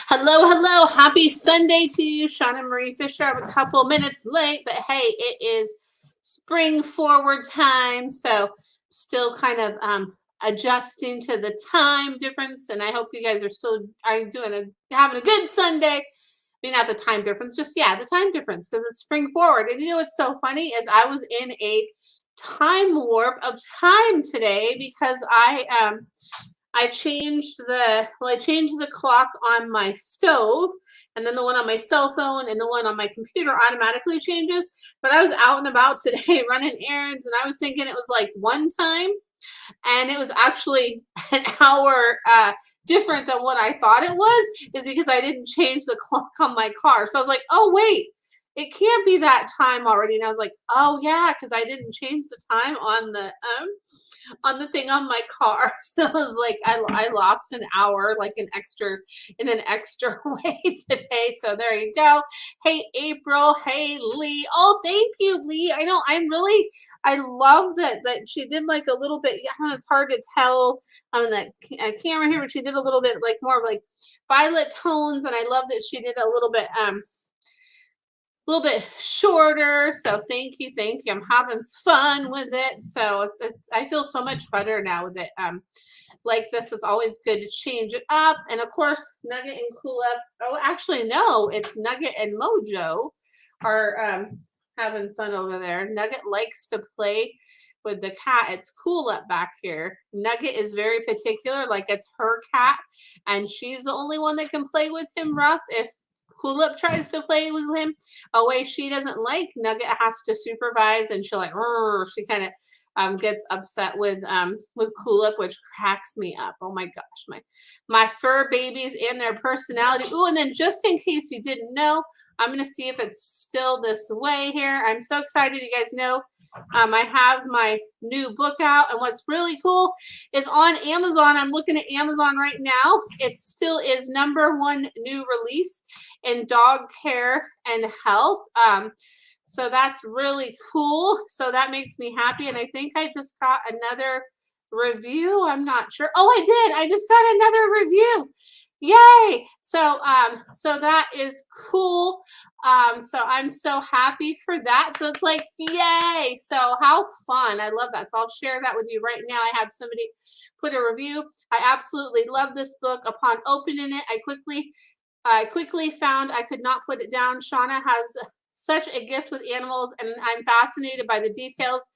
Hello, hello. Happy Sunday to you. Shauna Marie Fisher. I'm a couple minutes late, but hey, it is spring forward time. So still kind of adjusting to the time difference. And I hope you guys are having a good Sunday. I mean, not the time difference, just the time difference because it's spring forward. And you know what's so funny is I was in a time warp of time today because I changed the clock on my stove, and then the one on my cell phone and the one on my computer automatically changes. But I was out and about today running errands, and I was thinking it was like one time, and it was actually an hour different than what I thought it was, is because I didn't change the clock on my car. So I was like, oh wait, it can't be that time already. And I was like, oh yeah, because I didn't change the time on the thing on my car. So it was like I lost an hour like in an extra way today. So there you go. Hey April, hey Lee. Oh, thank you, Lee. I know I love that she did like a little bit. Yeah, it's hard to tell on that camera here, but she did a little bit like more of like violet tones, and I love that she did a little bit shorter. So thank you. I'm having fun with it. So it's I feel so much better now with it. Like this, it's always good to change it up. And of course, Nugget and Cool Up. Oh, actually, no, it's Nugget and Mojo are having fun over there. Nugget likes to play with the cat. It's Cool Up back here. Nugget is very particular, like it's her cat, and she's the only one that can play with him rough. If Cool Up tries to play with him a way she doesn't like, Nugget has to supervise, and she'll like, she kind of gets upset with Cool Up, which cracks me up. Oh my gosh, my fur babies and their personality. Ooh, and then just in case you didn't know, I'm gonna see if it's still this way here. I'm so excited. You guys know I have my new book out, and what's really cool is on Amazon. I'm looking at Amazon right now. It still is #1 new release in dog care and health. So that's really cool. So that makes me happy, and I think I just got another review. I'm not sure. Oh, I did. I just got another review. Yay! So that is cool. So I'm so happy for that. So it's like, yay! So how fun. I love that. So I'll share that with you right now. I have somebody put a review. I absolutely love this book. Upon opening it, I quickly found I could not put it down. Shauna has such a gift with animals, and I'm fascinated by the details.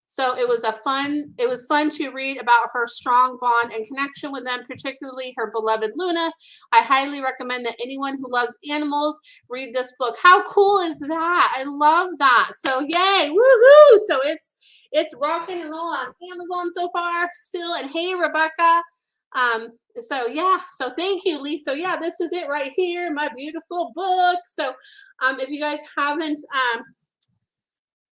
So it was fun to read about her strong bond and connection with them, particularly her beloved Luna. I highly recommend that anyone who loves animals read this book. How cool is that? I love that. So yay, woohoo! So it's rocking and rolling on Amazon so far still. And hey, Rebecca. So yeah, so thank you, Lee. So yeah, this is it right here, my beautiful book. So if you guys haven't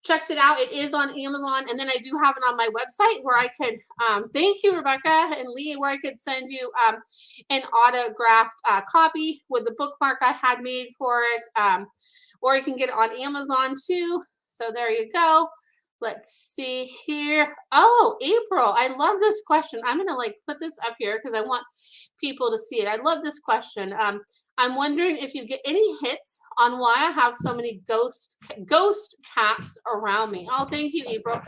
checked it out, it is on Amazon, and then I do have it on my website where I could thank you, Rebecca and Lee, where I could send you an autographed copy with the bookmark I had made for it, or you can get it on Amazon too. So there you go. Let's see here. Oh, April, I love this question. I'm gonna like put this up here because I want people to see it. I love this question. I'm wondering if you get any hits on why I have so many ghost cats around me. Oh, thank you, April.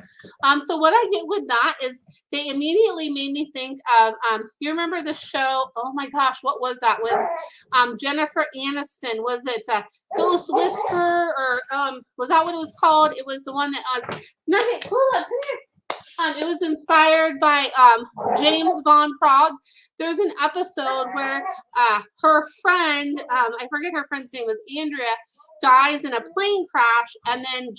So what I get with that is they immediately made me think of you remember the show? Oh my gosh, what was that with Jennifer Aniston? Was it Ghost Whisperer, or was that what it was called? It was the one that was Nugget. Cool up, come here. It was inspired by James Von Prague. There's an episode where her friend, I forget her friend's name, was Andrea, dies in a plane crash, and then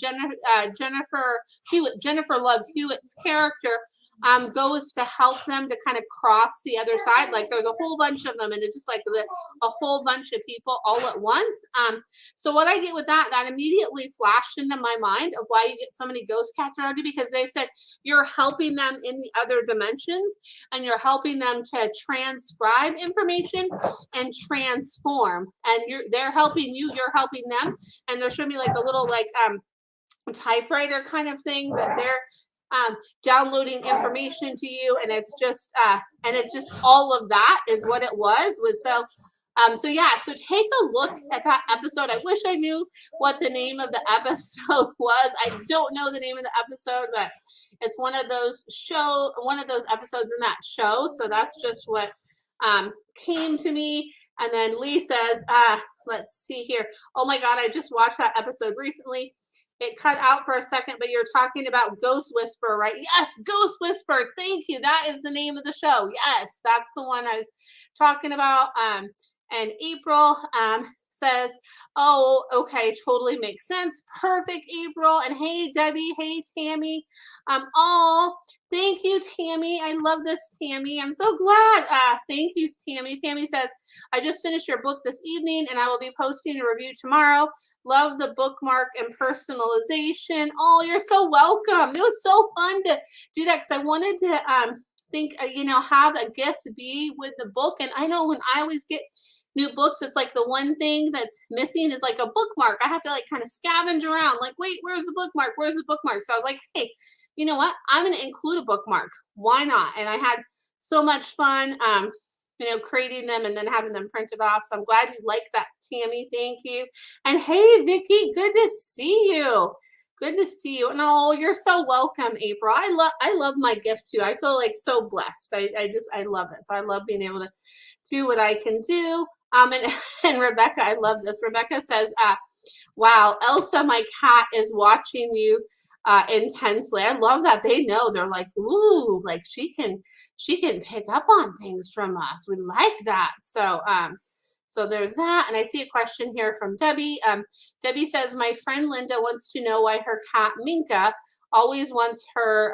Jennifer Love Hewitt's character goes to help them to kind of cross the other side. Like there's a whole bunch of them, and it's just like a whole bunch of people all at once. So what I get with that immediately flashed into my mind of why you get so many ghost cats around you, because they said you're helping them in the other dimensions, and you're helping them to transcribe information and transform, and they're helping you, you're helping them, and they're showing me like a little like typewriter kind of thing that they're downloading information to you, and it's just all of that is what it was. So So yeah, so take a look at that episode. I wish I knew what the name of the episode was. I don't know the name of the episode, but it's one of those episodes in that show. So that's just what came to me. And then Lee says, let's see here. Oh my God, I just watched that episode recently. It cut out for a second, but you're talking about Ghost Whisperer, right? Yes, Ghost Whisperer. Thank you. That is the name of the show. Yes, that's the one I was talking about. And April says, oh, okay, totally makes sense. Perfect, April. And hey, Debbie. Hey, Tammy. Oh, thank you, Tammy. I love this, Tammy. I'm so glad. Thank you, Tammy. Tammy says, I just finished your book this evening, and I will be posting a review tomorrow. Love the bookmark and personalization. Oh, you're so welcome. It was so fun to do that because I wanted to have a gift be with the book. And I know when I always get new books, it's like the one thing that's missing is like a bookmark. I have to like kind of scavenge around, like, wait, where's the bookmark? Where's the bookmark? So I was like, hey, you know what? I'm going to include a bookmark. Why not? And I had so much fun, creating them and then having them printed off. So I'm glad you like that, Tammy. Thank you. And hey, Vicky, good to see you. Good to see you. And oh, you're so welcome, April. I love my gift too. I feel like so blessed. I love it. So I love being able to do what I can do. And Rebecca, I love this. Rebecca says, wow, Elsa, my cat, is watching you intensely. I love that. They know. They're like, ooh, like she can pick up on things from us. We like that. So there's that. And I see a question here from Debbie. Debbie says, my friend Linda wants to know why her cat Minka always wants her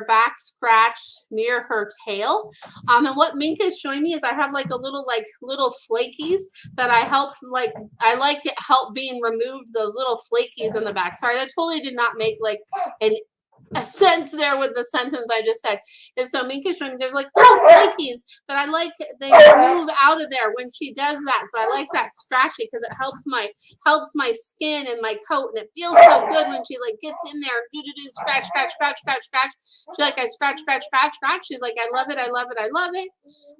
back scratched near her tail. And what Minka is showing me is I have like a little flakies that I like it help being removed, those little flakies in the back. Sorry, that totally did not make like a sense there with the sentence I just said. And so Minka's showing me there's like little flakies that I like, they move out of there when she does that. So I like that scratchy because it helps my skin and my coat, and it feels so good when she like gets in there and scratch. She's like, I scratch. She's like, I love it.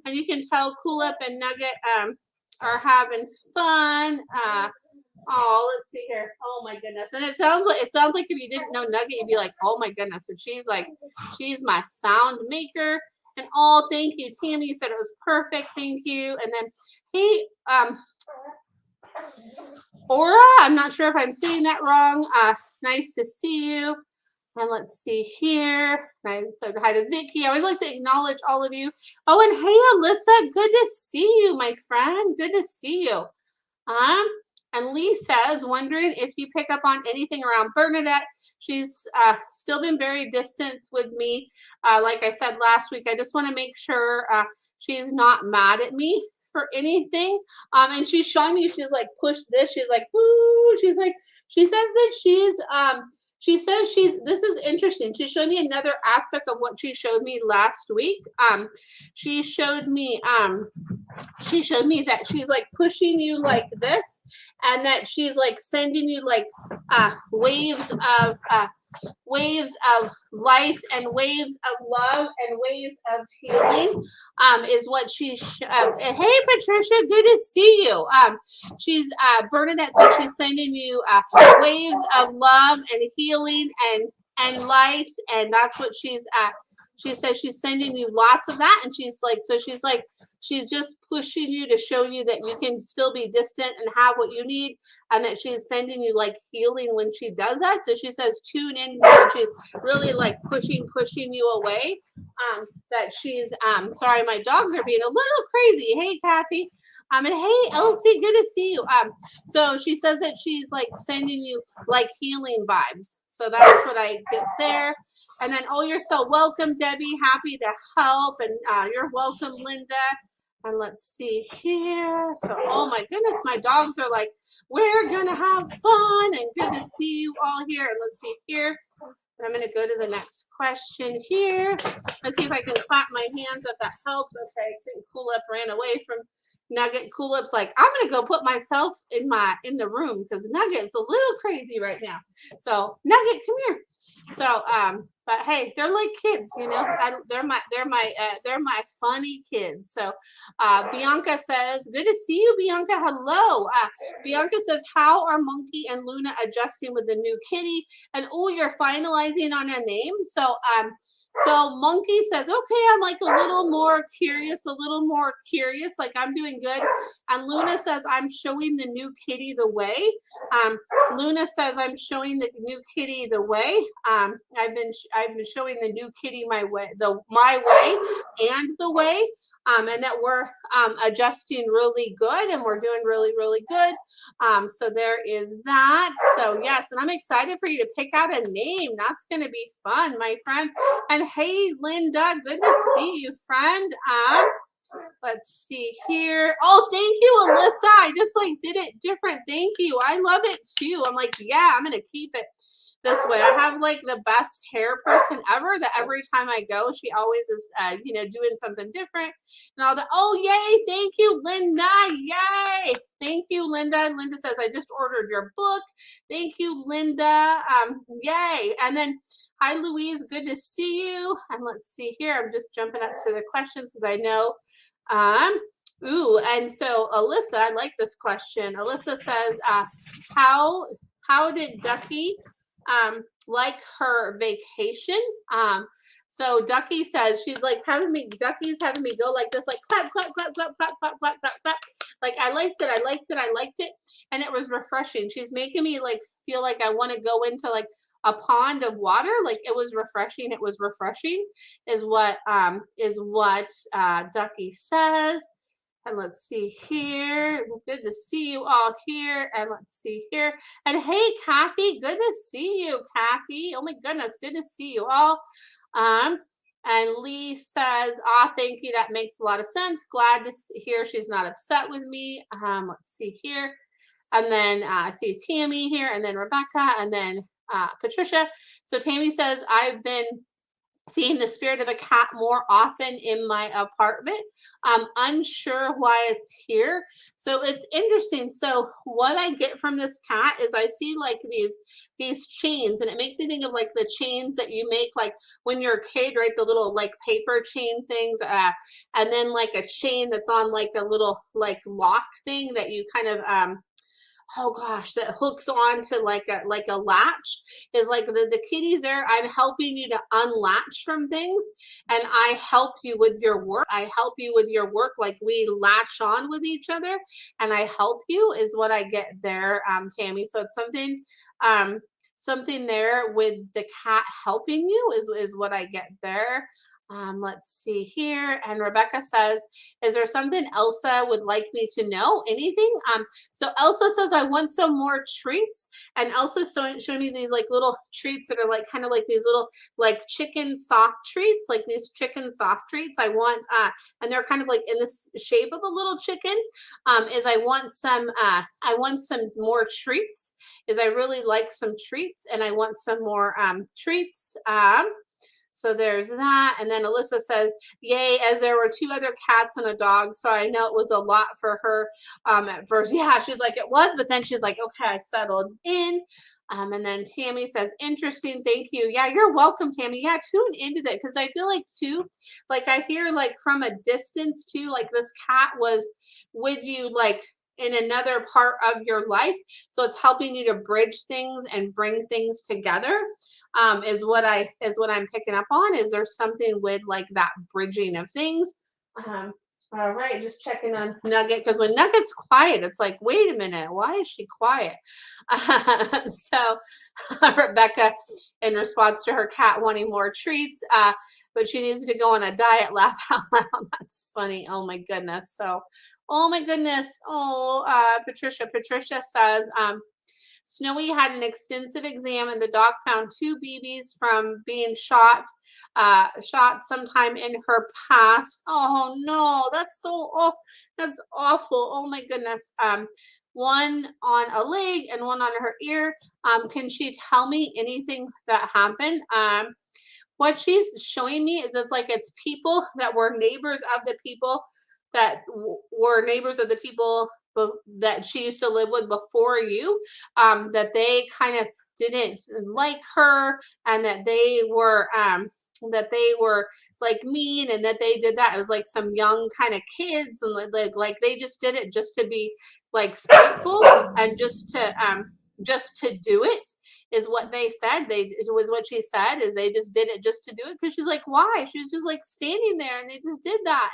And you can tell Cool-Up and Nugget are having fun. Oh, let's see here. Oh my goodness. And it sounds like if you didn't know Nugget, you'd be like, oh my goodness. So she's my sound maker. And oh, thank you, Tammy. You said it was perfect. Thank you. And then, hey, Aura, I'm not sure if I'm saying that wrong. Nice to see you. And let's see here. Nice. So hi to Vicky. I always like to acknowledge all of you. Oh, and hey, Alyssa, good to see you, my friend. Good to see you. And Lee says, wondering if you pick up on anything around Bernadette. She's still been very distant with me. Like I said last week, I just want to make sure she's not mad at me for anything. And she's showing me, she's like, push this. She's like, woo. She says that this is interesting. She showed me another aspect of what she showed me last week. She showed me that she's like pushing you like this, and that she's like sending you like waves of light and waves of love and waves of healing is what she's and hey Patricia, good to see you. She's Bernadette said she's sending you waves of love and healing and light, and that's what she says she's sending you lots of that. And she's just pushing you to show you that you can still be distant and have what you need, and that she's sending you like healing when she does that. So she says tune in, and she's really like pushing you away. That she's sorry, my dogs are being a little crazy. Hey Kathy. And hey Elsie, good to see you. So she says that she's like sending you like healing vibes. So that's what I get there. And then, oh, you're so welcome, Debbie. Happy to help. And you're welcome, Linda. And let's see here. So, oh my goodness, my dogs are like, we're going to have fun. And good to see you all here. And let's see here. And I'm going to go to the next question here. Let's see if I can clap my hands if that helps. Okay, I think Cool-Up ran away from Nugget Coolip's like, I'm gonna go put myself in the room because Nugget's a little crazy right now. So Nugget, come here. So but hey, they're like kids, you know. They're my funny kids. So Bianca says, good to see you, Bianca. Hello. Bianca says, how are Monkey and Luna adjusting with the new kitty? And oh, you're finalizing on a name. So Monkey says, okay, I'm like a little more curious, like I'm doing good. And Luna says, I'm showing the new kitty the way. Luna says, I'm showing the new kitty the way. I've been showing the new kitty my way, my way and the way. And that we're adjusting really good and we're doing really, really good. So there is that. So yes, and I'm excited for you to pick out a name. That's going to be fun, my friend. And hey, Linda, good to see you, friend. Let's see here. Oh, thank you, Alyssa. I just like did it different. Thank you. I love it too. I'm like, yeah, I'm going to keep it this way. I have like the best hair person ever that every time I go, she always is, doing something different and all that. Oh, yay. Thank you, Linda. Yay. Thank you, Linda. Linda says, I just ordered your book. Thank you, Linda. Yay. And then, hi, Louise. Good to see you. And let's see here. I'm just jumping up to the questions because I know. And so Alyssa, I like this question. Alyssa says, how did Ducky like her vacation? So Ducky says she's like Ducky's having me go like this, like clap, clap, clap, clap, clap, clap, clap, clap, clap. Like I liked it, and it was refreshing. She's making me like feel like I want to go into like a pond of water. Like it was refreshing. It was refreshing, is what Ducky says. And let's see here. Good to see you all here. And let's see here. And hey, Kathy, good to see you, Kathy. Oh my goodness, good to see you all. And Lee says, thank you. That makes a lot of sense. Glad to hear she's not upset with me. Let's see here. And then I see Tammy here, and then Rebecca, and then Patricia. So Tammy says, I've been seeing the spirit of a cat more often in my apartment. I'm unsure why it's here. So it's interesting. So what I get from this cat is I see like these chains, and it makes me think of like the chains that you make like when you're a kid, right? The little like paper chain things, and then like a chain that's on like a little like lock thing that you kind of oh gosh, that hooks on to like a latch. Is like the kitty's there. I'm helping you to unlatch from things, and I help you with your work. Like we latch on with each other, and I help you is what I get there, Tammy. So it's something there with the cat helping you is what I get there. Let's see here. And Rebecca says, is there something Elsa would like me to know? Anything? So Elsa says, I want some more treats. And Elsa showing me these like little treats that are like kind of like these little like chicken soft treats, like these chicken soft treats. I want, and they're kind of like in this shape of a little chicken. I want some more treats. I really like some treats, and I want some more treats. So there's that. And then Alyssa says, yay, as there were 2 other cats and a dog. So I know it was a lot for her at first. Yeah, she's like, it was. But then she's like, okay, I settled in. And then Tammy says, interesting. Thank you. Yeah, you're welcome, Tammy. Yeah, tune into that because I feel like, too, like I hear like from a distance, too, like this cat was with you, like in another part of your life. So it's helping you to bridge things and bring things together. Is what I'm picking up on. Is there something with like that bridging of things? All right, just checking on Nugget because when Nugget's quiet, it's like, wait a minute, why is she quiet? So Rebecca, in response to her cat wanting more treats, but she needs to go on a diet, laugh out loud. That's funny. Oh my goodness. So, oh my goodness. Oh, Patricia says, Snowy had an extensive exam, and the doc found 2 BBs from being shot sometime in her past. Oh no, that's that's awful. Oh my goodness. One on a leg and one on her ear. Can she tell me anything that happened? What she's showing me is it's like it's people that were neighbors of the people were neighbors of the people that she used to live with before you, that they kind of didn't like her, and that they were like mean, and that they did that. It was like some young kind of kids, and like they just did it just to be like spiteful, and just to do it, is what they said. It was what she said, is they just did it just to do it, because she's like, why? She was just like standing there, and they just did that.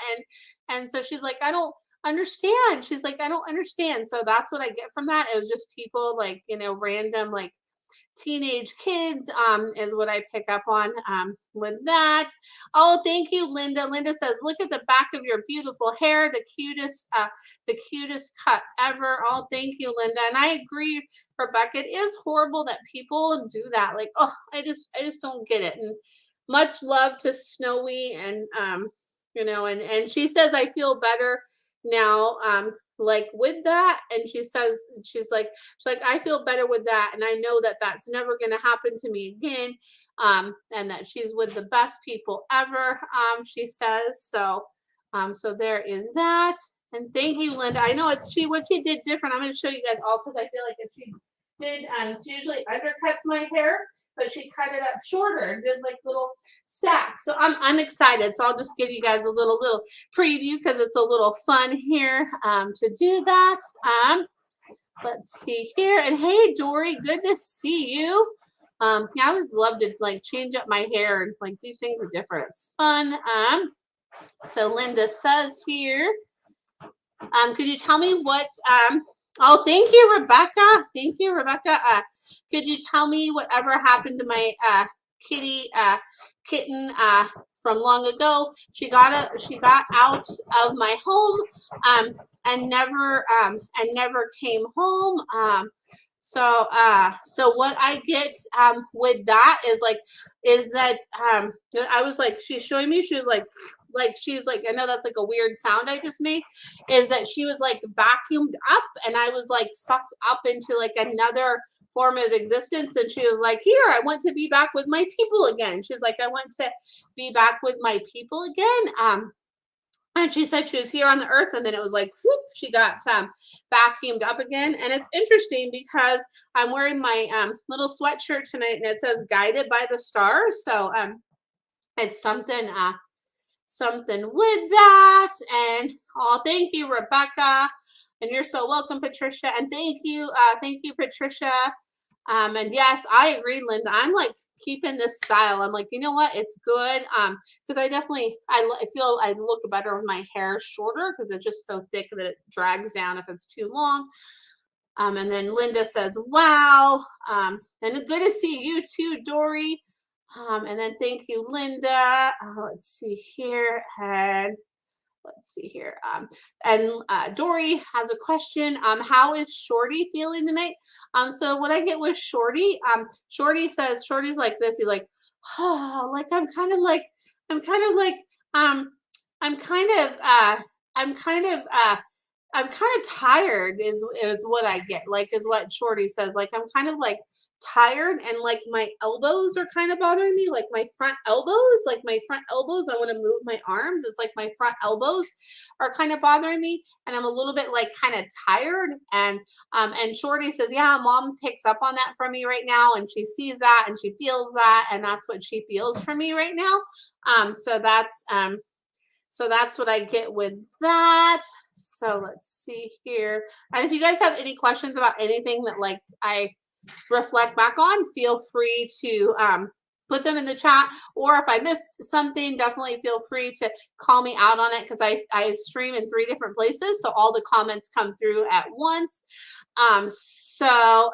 And so she's like, I don't understand. She's like, I don't understand. So that's what I get from that. It was just people, like, random, like, teenage kids, is what I pick up on, with that. Oh, thank you, Linda. Linda says, look at the back of your beautiful hair, the cutest cut ever. Oh, thank you, Linda. And I agree, Rebecca, it is horrible that people do that. Like, oh, I just don't get it. And much love to Snowy, and and she says, I feel better now, like, with that. And she says, she's like, I feel better with that, and I know that that's never going to happen to me again, and that she's with the best people ever, she says. So there is that. And thank you, Linda. I know it's what she did different. I'm going to show you guys all, because I feel like if she did, she usually undercuts my hair, but she cut it up shorter and did like little stacks. So I'm excited. So I'll just give you guys a little preview, because it's a little fun here, to do that. Let's see here. And hey, Dory, good to see you. Yeah, I always love to like change up my hair and like do things different. It's fun. So Linda says here, could you tell me what oh, thank you, Rebecca. Thank you, Rebecca. Could you tell me whatever happened to my kitten from long ago? She got out of my home, and never came home. So what I get with that is that I was like, she's showing me, she was like she's like, I know that's like a weird sound I just made, is that she was like vacuumed up, and I was like sucked up into like another form of existence. And she was like, here, I want to be back with my people again. She's like, I want to be back with my people again. And she said she was here on the earth, and then it was like, whoop, she got vacuumed up again. And it's interesting because I'm wearing my little sweatshirt tonight, and it says guided by the stars. So it's something with that. And oh, thank you, Rebecca. And you're so welcome, Patricia. And thank you, Patricia. And yes, I agree, Linda. I'm like keeping this style. I'm like, you know what? It's good. Because I feel I look better with my hair shorter, because it's just so thick that it drags down if it's too long. And then Linda says, wow. And good to see you too, Dory. And then thank you, Linda. Let's see here. And let's see here. And Dory has a question. How is Shorty feeling tonight? So what I get with Shorty, Shorty's like this. He's like, oh, like I'm kind of tired, is what I get. Like, is what Shorty says. Like, I'm kind of like tired, and like my elbows are kind of bothering me, like my front elbows, I want to move my arms. It's like my front elbows are kind of bothering me, and I'm a little bit like kind of tired. And Shorty says, yeah, Mom picks up on that from me right now, and she sees that, and she feels that, and that's what she feels from me right now. So that's what I get with that. So let's see here. And if you guys have any questions about anything that like I reflect back on, feel free to put them in the chat, or if I missed something, definitely feel free to call me out on it, because I stream in 3 different places, so all the comments come through at once. So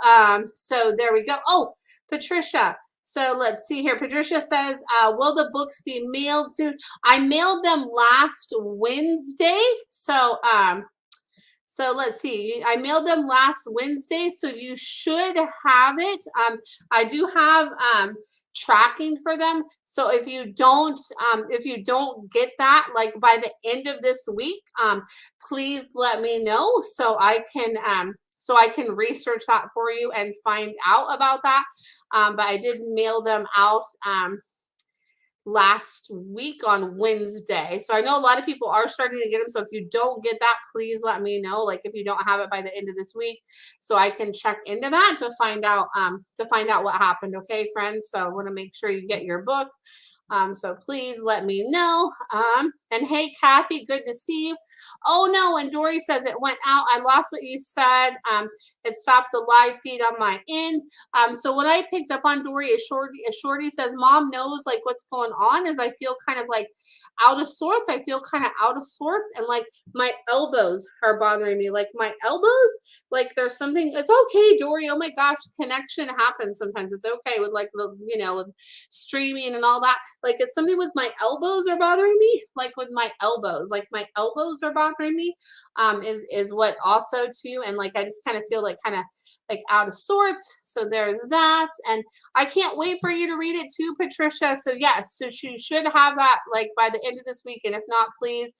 there we go. Oh, Patricia. So let's see here. Patricia says, will the books be mailed soon? I mailed them last Wednesday. So let's see. I mailed them last Wednesday, so you should have it. I do have tracking for them. So if you don't get that like by the end of this week, please let me know, so I can research that for you and find out about that. But I did mail them out last week on Wednesday. So I know a lot of people are starting to get them. So if you don't get that, please let me know. Like if you don't have it by the end of this week, so I can check into that to find out what happened. Okay, friends. So I want to make sure you get your book. So please let me know. And hey, Kathy, good to see you. Oh no, and Dory says it went out. I lost what you said. It stopped the live feed on my end. So what I picked up on, Dory, is Shorty says mom knows like what's going on. Is I feel kind of like out of sorts. I feel kind of out of sorts, and like my elbows are bothering me. Like my elbows, like there's something. It's okay, Dory. Oh my gosh, connection happens sometimes. It's okay with like the with streaming and all that. Like it's something with my elbows are bothering me. Like with my elbows, like my elbows are bothering me. Is what also too, and like I just kind of feel like kind of like out of sorts. So there's that, and I can't wait for you to read it too, Patricia. So yes, so you should have that like by the end of this week, and if not, please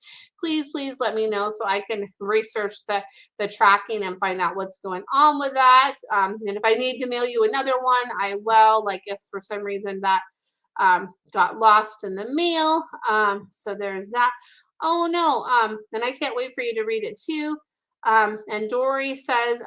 let me know so I can research the tracking and find out what's going on with that. And if I need to mail you another one, I will. Like if for some reason that got lost in the mail. So there's that. Oh no, and I can't wait for you to read it too. And Dory says,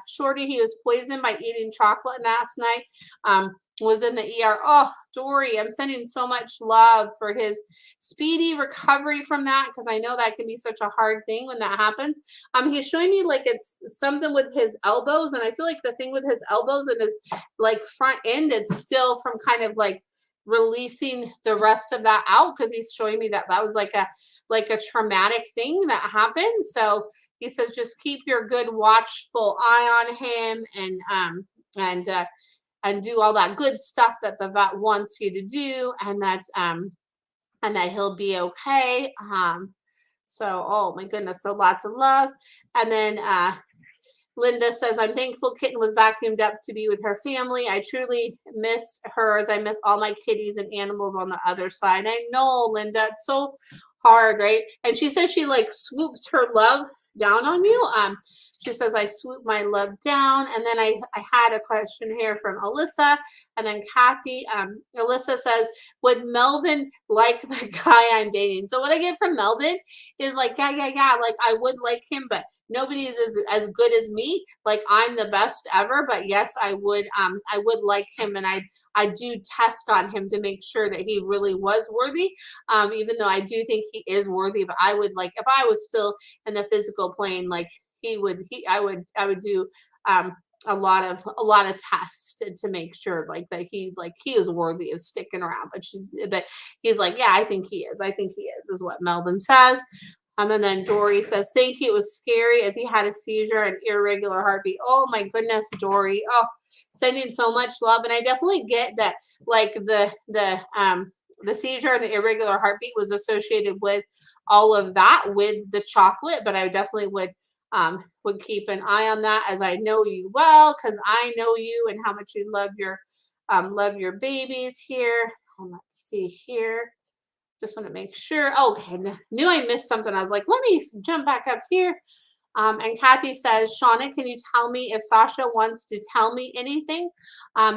Shorty, he was poisoned by eating chocolate last night. Was in the ER. Oh, Dory, I'm sending so much love for his speedy recovery from that, because I know that can be such a hard thing when that happens. He's showing me like it's something with his elbows, and I feel like the thing with his elbows and his like front end, it's still from kind of like releasing the rest of that out, because he's showing me that that was like a traumatic thing that happened. So he says just keep your good watchful eye on him, and do all that good stuff that the vet wants you to do, and that he'll be okay. So oh my goodness, so lots of love. And then Linda says, I'm thankful Kitten was vacuumed up to be with her family. I truly miss her as I miss all my kitties and animals on the other side. I know, Linda, it's so hard, right? And she says she like swoops her love down on you. She says, I swoop my love down. And then I had a question here from Alyssa and then Kathy. Alyssa says, would Melvin like the guy I'm dating? So what I get from Melvin is like, yeah. Like I would like him, but nobody is as good as me. Like I'm the best ever. But yes, I would like him, and I do test on him to make sure that he really was worthy. Even though I do think he is worthy, but I would like if I was still in the physical plane, like I would do a lot of tests to make sure like that he is worthy of sticking around. But he's like, yeah, I think he is what Melvin says. And then Dory says, thank you. It was scary as he had a seizure and irregular heartbeat. Oh my goodness, Dory. Oh, sending so much love. And I definitely get that like the seizure and the irregular heartbeat was associated with all of that with the chocolate, but I definitely would keep an eye on that, as I know you well, because I know you and how much you love your babies here. And let's see here. Just want to make sure. Okay, knew I missed something. I was like, let me jump back up here. And Kathy says, Shauna, can you tell me if Sasha wants to tell me anything?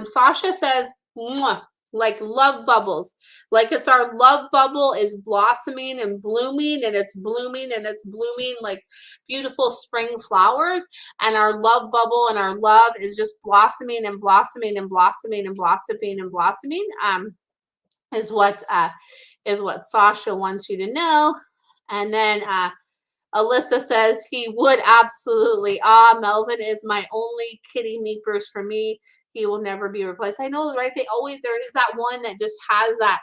Sasha says, mwah, like love bubbles. Like it's our love bubble is blossoming and blooming, and it's blooming and it's blooming like beautiful spring flowers. And our love bubble and our love is just blossoming and blossoming and blossoming and blossoming and blossoming. Is what Sasha wants you to know. And then Alyssa says he would absolutely. Melvin is my only kitty meepers for me. He will never be replaced. I know, right? There is that one that just has that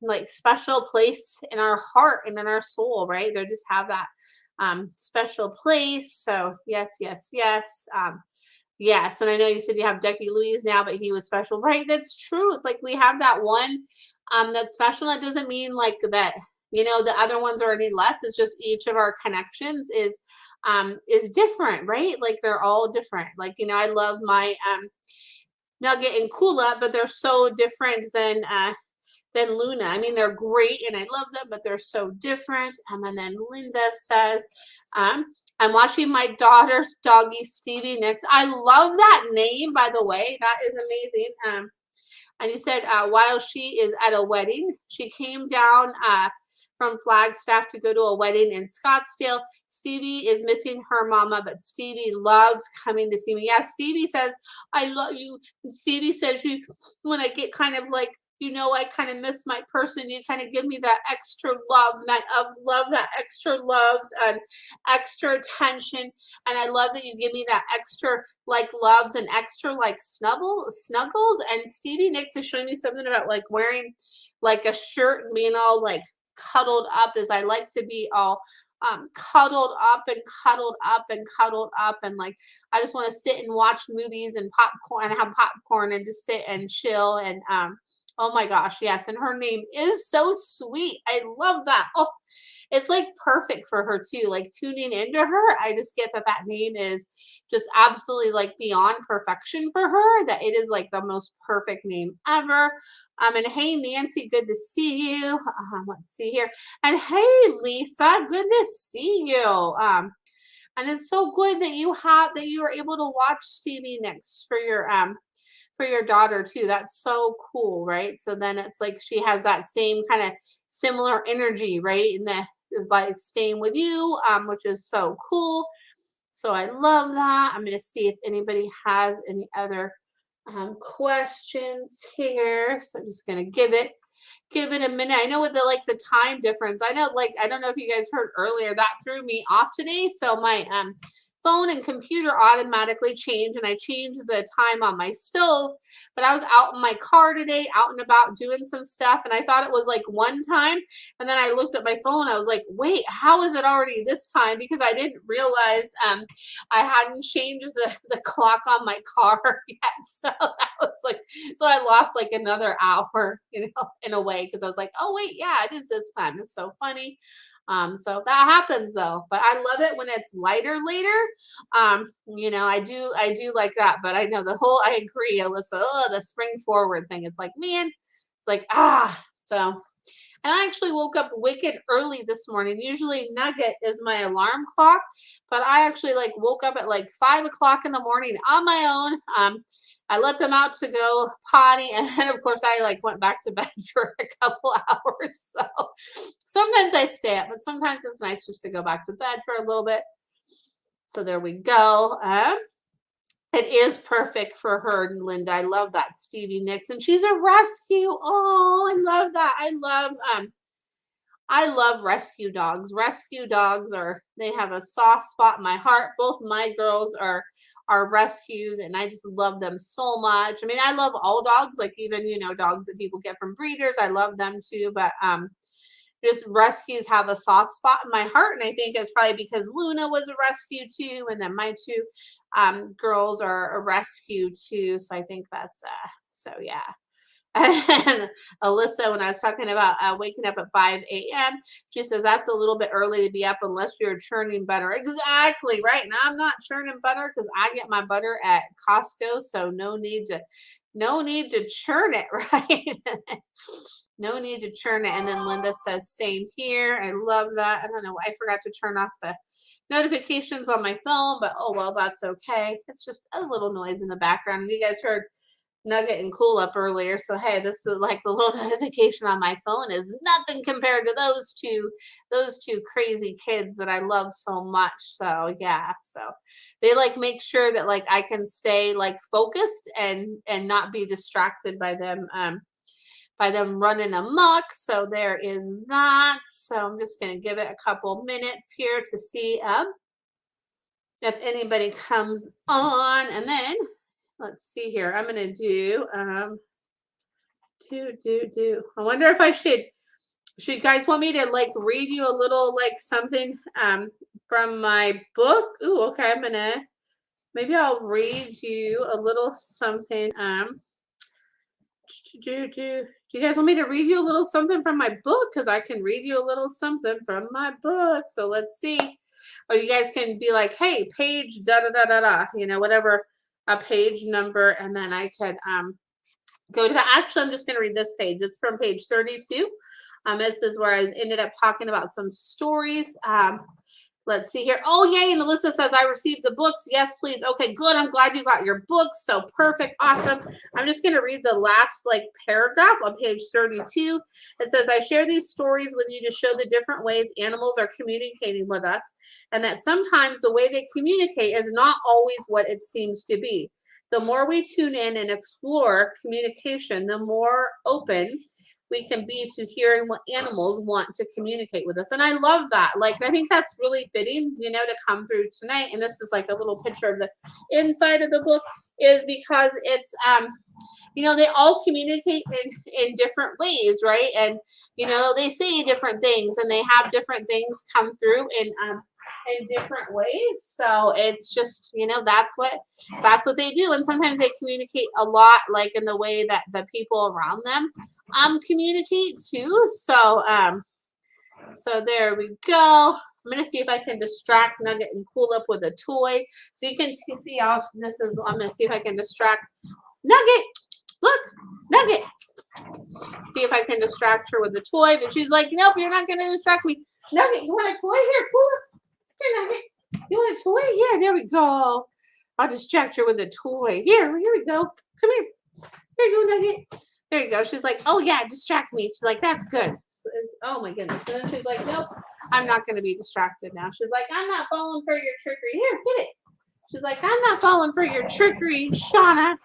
like special place in our heart and in our soul, right? They just have that special place. So yes. Yes, and I know you said you have Ducky Louise now, but he was special, right? That's true. It's like we have that one that's special. That doesn't mean like that, the other ones are any less. It's just each of our connections is different, right? Like they're all different. Like, I love my Nugget and Kula, but they're so different than Luna. I mean, they're great and I love them, but they're so different. And then Linda says, I'm watching my daughter's doggy Stevie next. I love that name, by the way. That is amazing. And you said while she is at a wedding, she came down from Flagstaff to go to a wedding in Scottsdale. Stevie is missing her mama, but Stevie loves coming to see me. Yeah, Stevie says, I love you. Stevie says, you, when I get kind of like, I kind of miss my person. You kind of give me that extra love, and I love that extra loves and extra attention. And I love that you give me that extra like loves and extra like snuggles. And Stevie Nicks is showing me something about like wearing like a shirt and being all like cuddled up, as I like to be all cuddled up and cuddled up and cuddled up, and like I just want to sit and watch movies and popcorn and have popcorn and just sit and chill. And oh my gosh, yes, and her name is so sweet. I love that. Oh, it's like perfect for her too. Like tuning into her, I just get that that name is just absolutely like beyond perfection for her. That it is like the most perfect name ever. And hey, Nancy, good to see you. Let's see here. And hey, Lisa, good to see you. And it's so good that you were able to watch Stevie Nicks for your daughter too. That's so cool, right? So then it's like she has that same kind of similar energy, right? And that by staying with you, which is so cool. So I love that. I'm going to see if anybody has any other questions here. So I'm just going to give it a minute. I know with the time difference, I know I don't know if you guys heard earlier, that threw me off today. So my phone and computer automatically changed, and I changed the time on my stove. But I was out in my car today, out and about doing some stuff, and I thought it was like one time. And then I looked at my phone. I was like, wait, how is it already this time? Because I didn't realize I hadn't changed the clock on my car yet. So that was like, so I lost like another hour, in a way, because I was like, oh wait, yeah, it is this time. It's so funny. So that happens though, but I love it when it's lighter later. I do like that, but I know I agree, Alyssa. Oh, the spring forward thing. It's like, man, it's like, so. And I actually woke up wicked early this morning. Usually Nugget is my alarm clock, but I actually woke up at like 5 o'clock in the morning on my own. I let them out to go potty, and then of course I went back to bed for a couple hours. So sometimes I stay up, but sometimes it's nice just to go back to bed for a little bit. So there we go. It is perfect for her, Linda. I love that, Stevie Nicks, and she's a rescue. Oh, I love that. I love rescue dogs. Rescue dogs they have a soft spot in my heart. Both my girls are rescues, and I just love them so much. I mean, I love all dogs, like even dogs that people get from breeders. I love them too, but just rescues have a soft spot in my heart, and I think it's probably because Luna was a rescue too, and then my two girls are a rescue too. So I think that's so yeah. And Alyssa, when I was talking about waking up at 5 a.m., she says that's a little bit early to be up unless you're churning butter. Exactly, right. And I'm not churning butter because I get my butter at Costco, so no need to churn it, right? No need to churn it. And then Linda says, same here. I love that. I don't know. I forgot to turn off the notifications on my phone, but oh well, that's okay. It's just a little noise in the background. And you guys heard Nugget and Cool up earlier. So hey, this is like the little notification on my phone is nothing compared to those two crazy kids that I love so much. So yeah, so they make sure that I can stay focused and not be distracted by them running amok. So there is that. So I'm just gonna give it a couple minutes here to see if anybody comes on, and then let's see here. I'm gonna do I wonder if I should you guys want me to read you a little something from my book? Ooh, okay. Maybe I'll read you a little something. Do you guys want me to read you a little something from my book? Because I can read you a little something from my book. So let's see. Or you guys can be like, hey, page da da da da da, whatever a page number, and then I could go to actually I'm just gonna read this page. It's from page 32. This is where I ended up talking about some stories Let's see here. Oh, yay. And Alyssa says, I received the books. Yes, please. Okay, good. I'm glad you got your books. So perfect. Awesome. I'm just going to read the last like paragraph on page 32. It says, I share these stories with you to show the different ways animals are communicating with us, and that sometimes the way they communicate is not always what it seems to be. The more we tune in and explore communication, the more open we can be to hearing what animals want to communicate with us. And I love that. Like, I think that's really fitting, to come through tonight. And this is like a little picture of the inside of the book, is because it's, they all communicate in different ways, right? And, they say different things, and they have different things come through in different ways. So it's just, that's what they do. And sometimes they communicate a lot, like in the way that the people around them communicate too. So there we go. I'm gonna see if I can distract Nugget and Cool Up with a toy. So you can see how this is. I'm gonna see if I can distract Nugget. Look, Nugget. See if I can distract her with the toy. But she's like, nope, you're not gonna distract me. Nugget, you want a toy? Here, Cool Up. Here, Nugget. You want a toy? Here, there we go. I'll distract her with a toy. Here we go. Come here. Here you go, Nugget. There you go. She's like, oh yeah, distract me. She's like, that's good. Oh my goodness. And then she's like, nope, I'm not going to be distracted now. She's like, I'm not falling for your trickery. Here, get it. She's like, I'm not falling for your trickery, Shauna.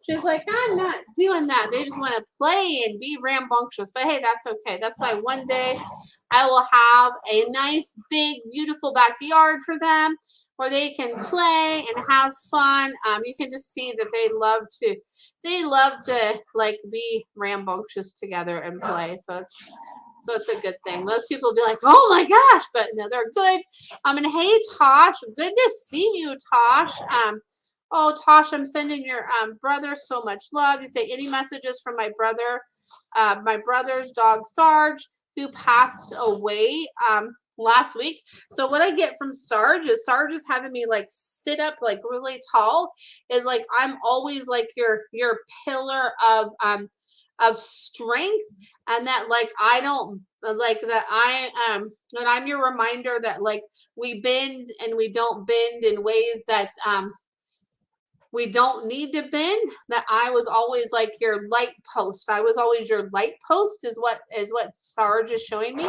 She's like, I'm not doing that. They just want to play and be rambunctious. But hey, that's okay. That's why one day I will have a nice, big, beautiful backyard for them where they can play and have fun. You can just see that they love to like be rambunctious together and play. So it's a good thing. Most people will be like, oh my gosh, but no, they're good. And hey, Tosh, good to see you, Tosh. Oh, Tosh, I'm sending your brother so much love. You say, any messages from my brother's dog, Sarge, who passed away last week. So what I get from Sarge is having me like sit up like really tall, is like I'm always like your pillar of strength, and that like I don't like that that I'm your reminder that like we bend and we don't bend in ways that we don't need to bend, that I was always like your light post. I was always your light post is what Sarge is showing me,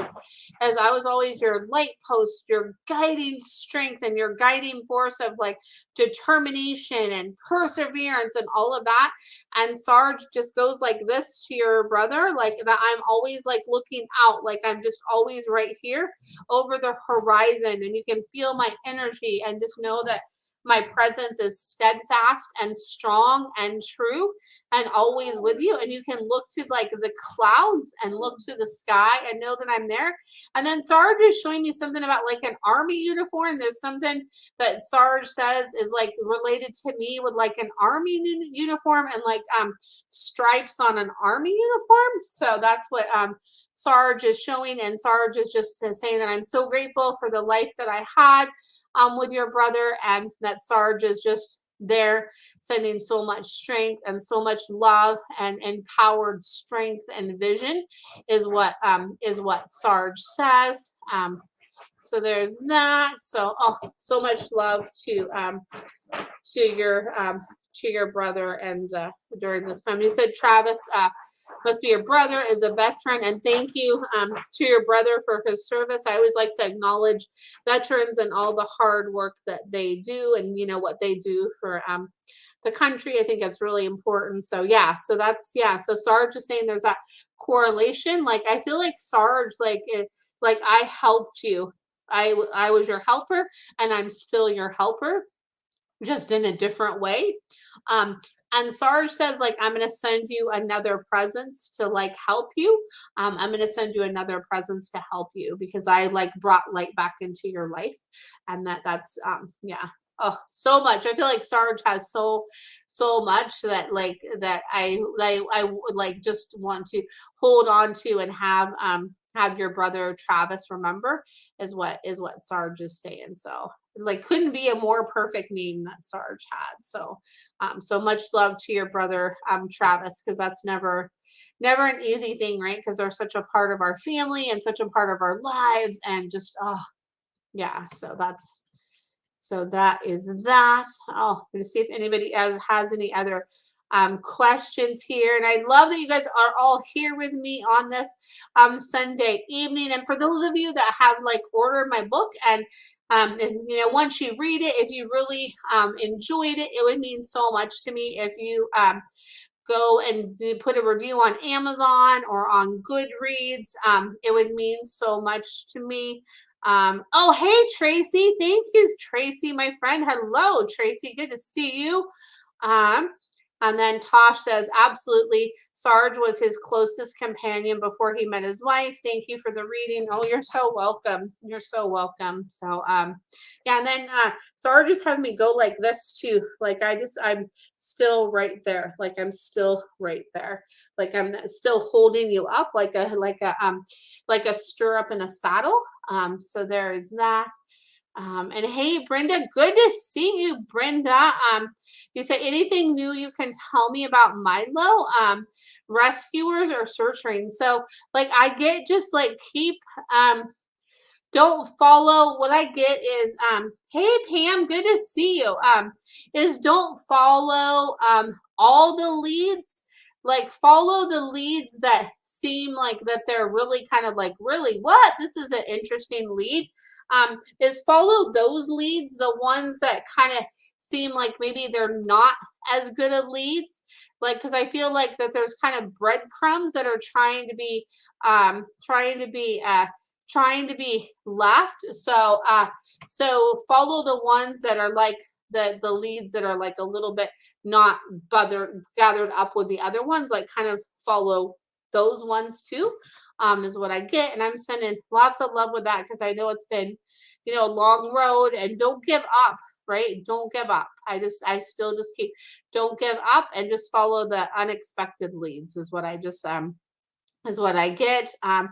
as I was always your light post, your guiding strength and your guiding force of like determination and perseverance and all of that. And Sarge just goes like this to your brother, like that I'm always like looking out, like I'm just always right here over the horizon, and you can feel my energy and just know that my presence is steadfast and strong and true and always with you. And you can look to like the clouds and look to the sky and know that I'm there. And then Sarge is showing me something about like an army uniform. There's something that Sarge says is like related to me with like an army uniform and like stripes on an army uniform. So that's what Sarge is showing. And Sarge is just saying that I'm so grateful for the life that I had with your brother, and that Sarge is just there sending so much strength and so much love and empowered strength and vision is what Sarge says. So there's that. So so much love to your brother, and during this time. You said Travis must be your brother, is a veteran, and thank you to your brother for his service. I always like to acknowledge veterans and all the hard work that they do, and what they do for the country. I think it's really important. So yeah, so Sarge is saying there's that correlation. Like I feel like Sarge, like I helped you. I was your helper, and I'm still your helper, just in a different way. And Sarge says, like, I'm going to send you another presence to like help you. I'm going to send you another presence to help you, because I like brought light back into your life. And that's yeah. Oh, so much. I feel like Sarge has so much that like that I would like just want to hold on to and have your brother Travis remember, is what Sarge is saying. So like couldn't be a more perfect name that Sarge had. So so much love to your brother Travis, because that's never an easy thing, right? Because they're such a part of our family and such a part of our lives, and just yeah, so that is that. Oh, I'm gonna see if anybody else has any other questions here. And I love that you guys are all here with me on this Sunday evening. And for those of you that have like ordered my book and if, you know, once you read it, if you really enjoyed it, it would mean so much to me if you go and put a review on Amazon or on Goodreads. It would mean so much to me. Oh, hey, Tracy. Thank you, Tracy, my friend. Hello, Tracy. Good to see you. Um, and then Tosh says, absolutely. Sarge was his closest companion before he met his wife. Thank you for the reading. Oh, you're so welcome. You're so welcome. So, yeah, and then Sarge just had me go like this too. Like I'm still right there. Like I'm still right there. Like I'm still holding you up like a stirrup in a saddle. So there is that. And hey, Brenda, good to see you, Brenda. You say anything new you can tell me about Milo? Rescuers or searching. So like I get just like keep don't follow. What I get is hey Pam, good to see you. Is don't follow all the leads. Like follow the leads that seem like that they're really kind of like really what this is an interesting lead. Is follow those leads, the ones that kind of seem like maybe they're not as good of leads. Like because I feel like that there's kind of breadcrumbs that are trying to be left. So so follow the ones that are like the leads that are like a little bit not gathered up with the other ones, like kind of follow those ones too. Is what I get. And I'm sending lots of love with that because I know it's been, you know, a long road and don't give up, right? Don't give up. I still just keep don't give up and just follow the unexpected leads is what I just is what I get. And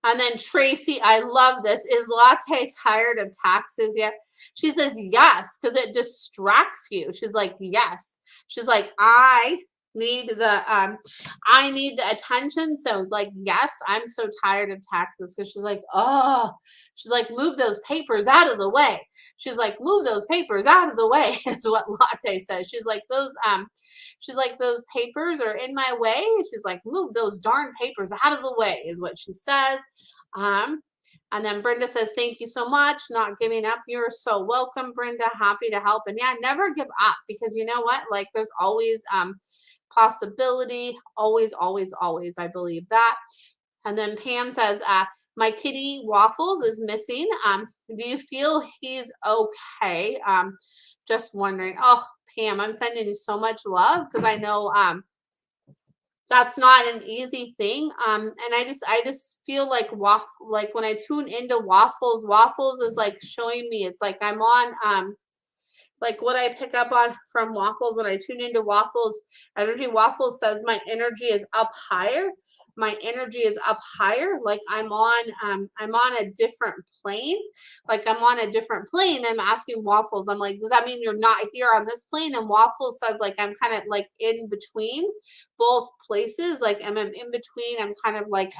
then Tracy, I love this. Is Latte tired of taxes yet? She says yes, because it distracts you. She's like, yes. She's like, need the I need the attention. So like, yes, I'm so tired of taxes. Because she's like, oh, she's like, move those papers out of the way. She's like, move those papers out of the way. It's what Latte says. She's like, those papers are in my way. She's like, move those darn papers out of the way, is what she says. Um, and then Brenda says, thank you so much. Not giving up. You're so welcome, Brenda. Happy to help. And yeah, never give up because you know what? Like there's always possibility. Always, always, always. I believe that. And then Pam says, my kitty Waffles is missing. Do you feel he's okay? Just wondering. Oh, Pam, I'm sending you so much love because I know that's not an easy thing. And I just feel like like when I tune into Waffles is like showing me it's like I'm on like what I pick up on from Waffles when I tune into Waffles energy. Waffles says my energy is up higher. My energy is up higher. Like I'm on a different plane. Like I'm on a different plane. I'm asking Waffles. I'm like, does that mean you're not here on this plane? And Waffles says like I'm kind of like in between both places. Like I'm in between. I'm kind of like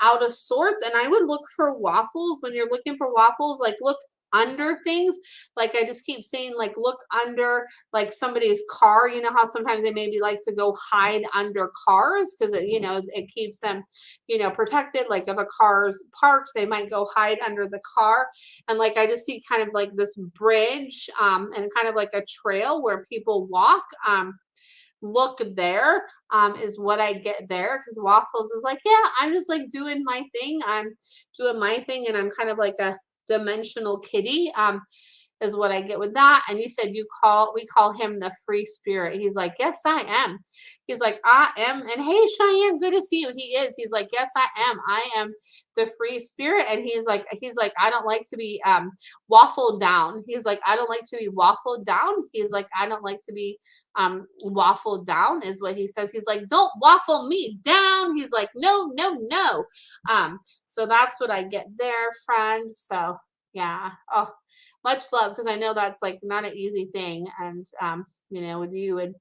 out of sorts. And I would look for Waffles when you're looking for Waffles. Like look under things. Like I just keep saying like look under like somebody's car. You know how sometimes they maybe like to go hide under cars because you know it keeps them, you know, protected. Like if a car's parked, they might go hide under the car. And like I just see kind of like this bridge and kind of like a trail where people walk. Look there is what I get there because Waffles is like, yeah, I'm just like doing my thing. I'm doing my thing and I'm kind of like a dimensional kitty is what I get with that. And you said we call him the free spirit. He's like, yes, I am. He's like, I am. And hey, Cheyenne, good to see you. He is. He's like, yes, I am. I am the free spirit. And he's like, I don't like to be waffled down. He's like, I don't like to be waffled down. He's like, I don't like to be waffled down is what he says. He's like, don't waffle me down. He's like, no, no, no. So that's what I get there, friend. So yeah. Oh, much love because I know that's like not an easy thing. And you know, with you and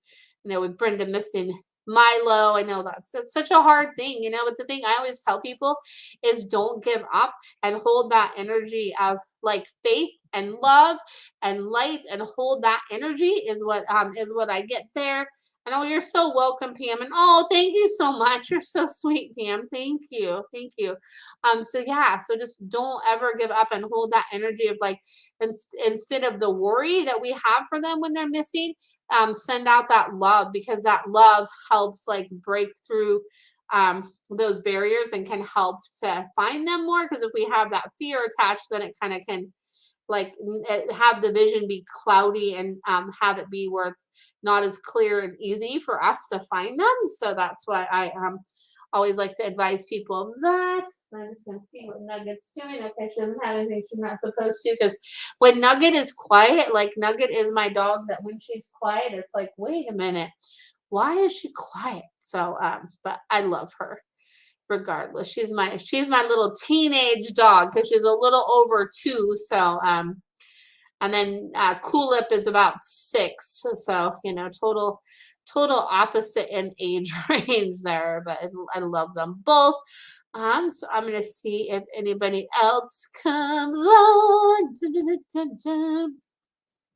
you know, with Brenda missing Milo. I know it's such a hard thing, but the thing I always tell people is don't give up and hold that energy of like faith and love and light and hold that energy is what I get there. And oh, you're so welcome, Pam. And oh, thank you so much. You're so sweet, Pam. Thank you. Thank you. So yeah, so just don't ever give up and hold that energy of like instead of the worry that we have for them when they're missing, send out that love because that love helps like break through those barriers and can help to find them more. Because if we have that fear attached, then it kind of can like have the vision be cloudy and have it be where it's not as clear and easy for us to find them. So that's why I always like to advise people of that. I'm just gonna see what Nugget's doing. Okay, she doesn't have anything she's not supposed to because when Nugget is quiet, like Nugget is my dog that when she's quiet, it's like, wait a minute, why is she quiet? So but I love her regardless. She's my little teenage dog because she's a little over 2. So and then Coolip is about 6. So total opposite in age range there, but I love them both. So I'm gonna see if anybody else comes on. Dun, dun, dun, dun, dun.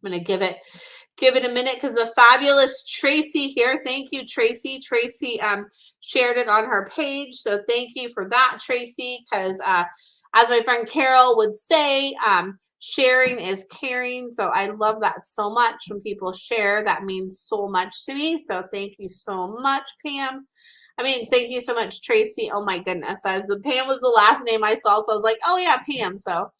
I'm gonna give it a minute because the fabulous Tracy here. Thank you, Tracy. Tracy shared it on her page. So thank you for that, Tracy, because as my friend Carol would say, sharing is caring. So I love that so much when people share. That means so much to me. So thank you so much, Pam. I mean, thank you so much, Tracy. Oh my goodness. As the Pam was the last name I saw. So I was like, oh yeah, Pam. So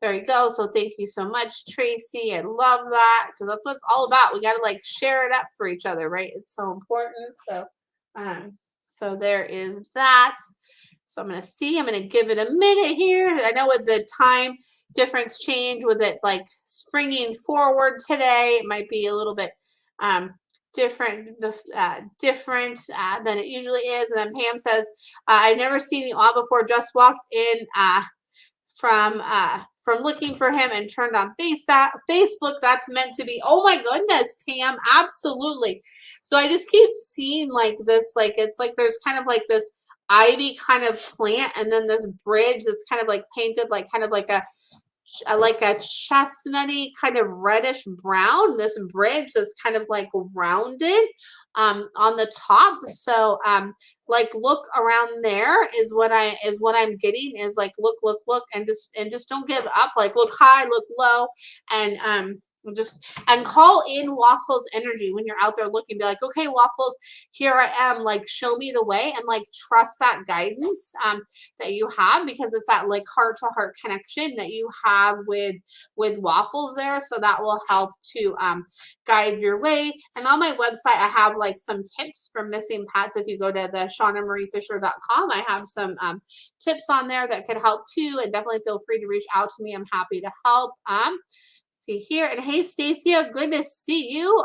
there you go. So thank you so much, Tracy. I love that because that's what it's all about. We got to like share it up for each other, right? It's so important. So there is that. So I'm going to give it a minute here. I know with the time difference change with it like springing forward today, it might be a little bit different than it usually is. And then Pam says, I've never seen you on before, just walked in from looking for him and turned on Facebook. That's meant to be. Oh my goodness, Pam, absolutely. So I just keep seeing like this, like it's like there's kind of like this ivy kind of plant and then this bridge that's kind of like painted like kind of like a chestnutty kind of reddish brown, this bridge that's kind of like rounded on the top. So like look around there is what I'm getting is like look and just don't give up, like look high, look low, and and call in Waffles energy when you're out there looking. Be like, okay, Waffles, here I am, like show me the way, and like trust that guidance that you have, because it's that like heart to heart connection that you have with Waffles there. So that will help to guide your way. And on my website I have like some tips for missing pets. If you go to the ShaunaMarieFisher.com, I have some tips on there that could help too, and definitely feel free to reach out to me. I'm happy to help. See here. And hey, Stacia, good to see you.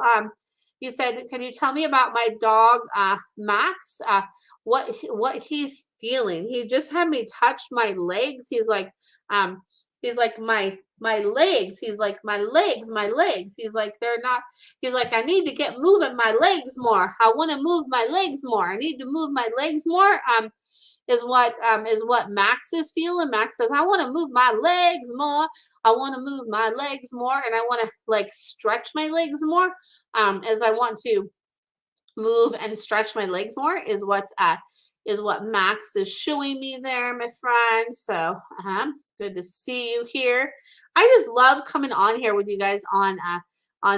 You said, can you tell me about my dog, Max? What he's feeling? He just had me touch my legs. He's like my legs. He's like my legs. He's like they're not. He's like I need to get moving my legs more. I want to move my legs more. I need to move my legs more. Is what Max is feeling. Max says, I want to move my legs more. I want to move my legs more, and I want to like stretch my legs more. As I want to move and stretch my legs more is what Max is showing me there, my friend. So good to see you here. I just love coming on here with you guys on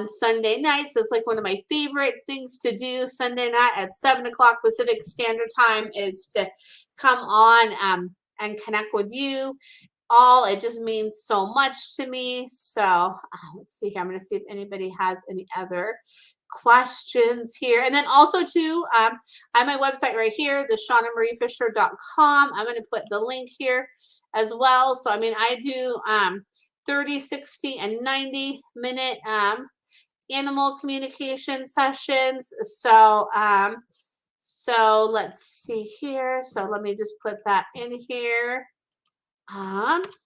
Sunday nights. It's like one of my favorite things to do. Sunday night at 7 o'clock Pacific Standard Time is to come on and connect with you all. It just means so much to me. So let's see here. I'm going to see if anybody has any other questions here. And then also too, I have my website right here, the ShaunaMarieFisher.com. I'm going to put the link here as well. So I mean, I do 30, 60, and 90-minute animal communication sessions. So let's see here. So let me just put that in here.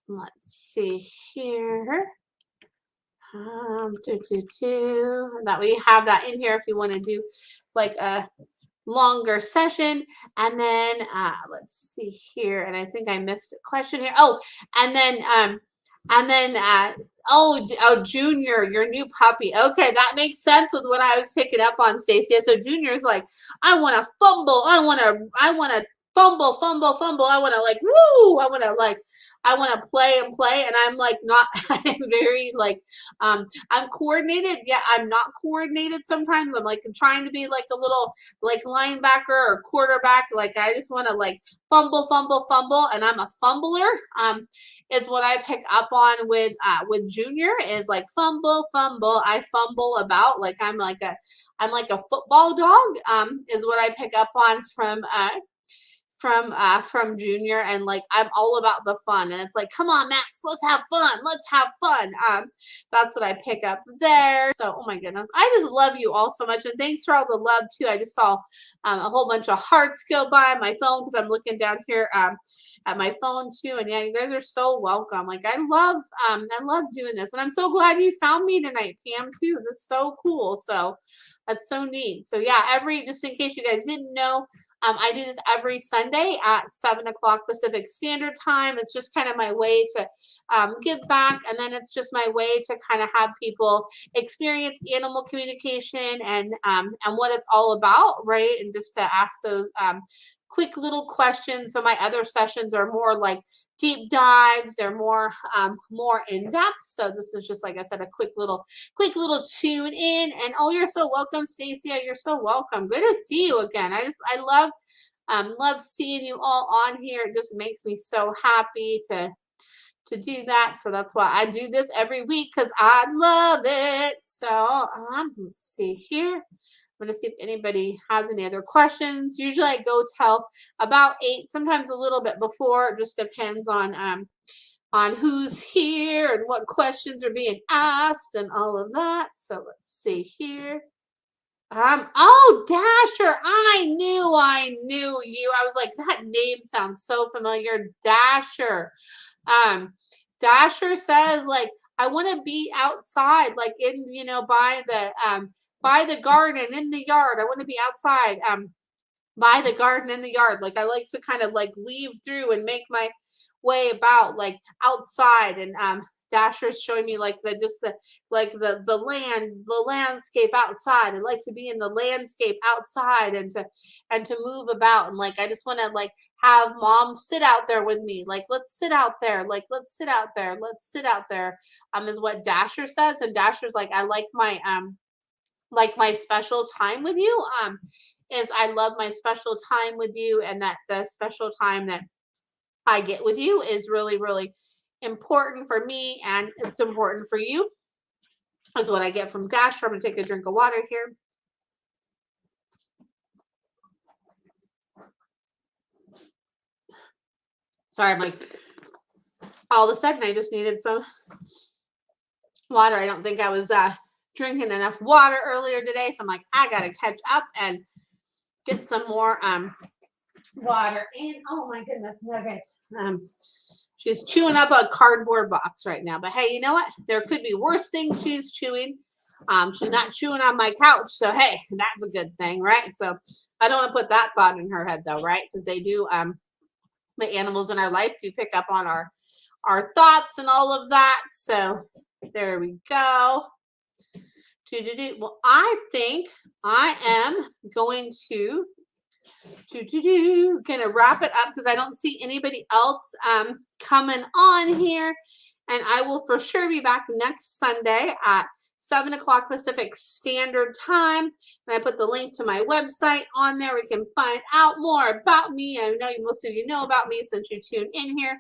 Let's see here. That we have that in here if you want to do like a longer session. And then let's see here. And I think I missed a question here. Oh, and then oh, Junior, your new puppy. Okay, that makes sense with what I was picking up on, Stacy. So Junior's like, I want to fumble. I want to fumble. I want to like, woo. I want to play and play. And I'm like, not, I'm very like, I'm coordinated. Yeah, I'm not coordinated sometimes. I'm like trying to be like a little like linebacker or quarterback. Like I just want to like fumble. And I'm a fumbler. Is what I pick up on with Junior is like fumble. I fumble about like I'm like a football dog. Is what I pick up on from Junior, and like I'm all about the fun, and it's like, come on, Max, let's have fun. That's what I pick up there. So oh my goodness, I just love you all so much, and thanks for all the love too. I just saw a whole bunch of hearts go by my phone because I'm looking down here at my phone too, and yeah, you guys are so welcome. Like I love doing this, and I'm so glad you found me tonight, Pam, too. That's so cool. So that's so neat. So yeah, just in case you guys didn't know, I do this every Sunday at 7 o'clock Pacific Standard Time. It's just kind of my way to give back. And then it's just my way to kind of have people experience animal communication and what it's all about, right? And just to ask those quick little questions. So my other sessions are more like deep dives. They're more in depth. So this is just, like I said, a quick little tune in. And oh, you're so welcome, Stacia. You're so welcome. Good to see you again. I love seeing you all on here. It just makes me so happy to do that. So that's why I do this every week, because I love it. So let's see here. I'm going to see if anybody has any other questions. Usually I go till about 8, sometimes a little bit before. It just depends on who's here and what questions are being asked and all of that. So let's see here. Oh, Dasher, I knew you. I was like, that name sounds so familiar. Dasher. Dasher says, like, I want to be outside, like in, by the garden in the yard. I want to be outside, by the garden in the yard. Like I like to kind of like weave through and make my way about like outside. And Dasher's showing me like the landscape outside. I like to be in the landscape outside and to move about. And like I just want to like have mom sit out there with me. Like let's sit out there. Let's sit out there. Is what Dasher says. And Dasher's like, I like my special time with you. Is I love my special time with you, and that the special time that I get with you is really, really important for me, and it's important for you. Is what I get from Dasher. I'm gonna take a drink of water here. Sorry, I'm like, all of a sudden I just needed some water. I don't think I was drinking enough water earlier today, so I'm like, I gotta catch up and get some more water in. Oh my goodness, Nugget. She's chewing up a cardboard box right now. But hey, you know what? There could be worse things she's chewing. She's not chewing on my couch, so hey, that's a good thing, right? So I don't want to put that thought in her head, though, right? Because they do. The animals in our life do pick up on our thoughts and all of that. So there we go. Well, I think I am going to kind of wrap it up because I don't see anybody else coming on here. And I will for sure be back next Sunday at 7 o'clock Pacific Standard Time. And I put the link to my website on there. We can find out more about me. I know most of you know about me since you tuned in here.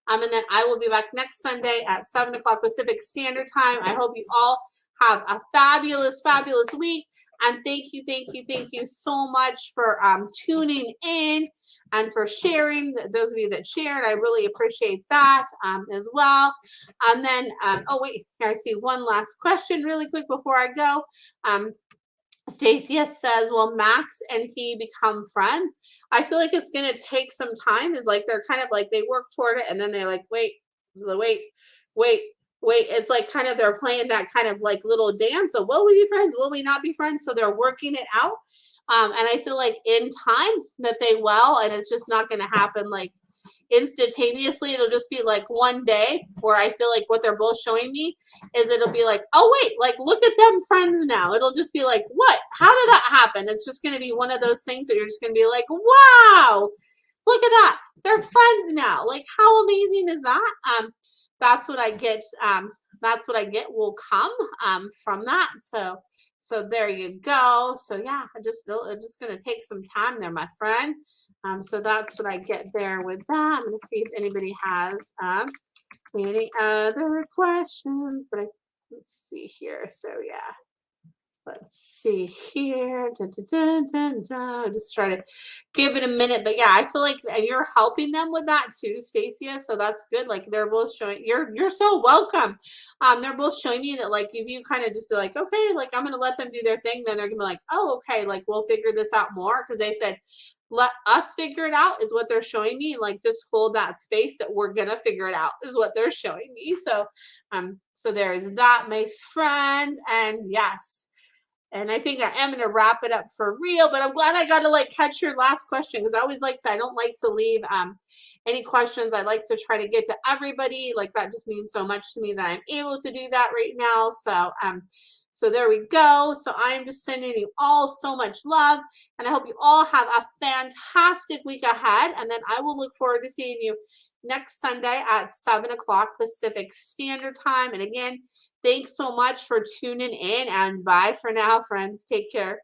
And then I will be back next Sunday at 7 o'clock Pacific Standard Time. I hope you all have a fabulous, fabulous week. And thank you so much for tuning in and for sharing. Those of you that shared, I really appreciate that as well. And then, oh wait, here I see one last question really quick before I go. Stacia says, will Max and he become friends? I feel like it's going to take some time. Is like they're kind of like they work toward it and then they're like, wait. It's like kind of they're playing that kind of like little dance of will we be friends? Will we not be friends? So they're working it out. And I feel like in time that they will, and it's just not going to happen like instantaneously. It'll just be like one day where I feel like what they're both showing me is it'll be like, oh wait, like look at them friends now. It'll just be like, what? How did that happen? It's just going to be one of those things that you're just going to be like, wow, look at that. They're friends now. Like how amazing is that? That's what I get. That's what I get will come from that. So there you go. So yeah, it's just gonna take some time there, my friend. So that's what I get there with that. I'm gonna see if anybody has any other questions, but let's see here. So yeah. Let's see here. Dun, dun, dun, dun, dun. Just try to give it a minute. But yeah, I feel like and you're helping them with that too, Stacia. So that's good. Like they're both showing you're so welcome. They're both showing you that like if you kind of just be like, okay, like I'm gonna let them do their thing, then they're gonna be like, oh, okay, like we'll figure this out more. Because they said let us figure it out is what they're showing me. Like just hold that space that we're gonna figure it out is what they're showing me. So there is that, my friend. And yes. And I think I am going to wrap it up for real, but I'm glad I got to like catch your last question because I always like to, I don't like to leave any questions. I like to try to get to everybody. Like that just means so much to me that I'm able to do that right now. So there we go. So I'm just sending you all so much love and I hope you all have a fantastic week ahead. And then I will look forward to seeing you next Sunday at 7 o'clock Pacific Standard Time. And again, thanks so much for tuning in and bye for now, friends. Take care.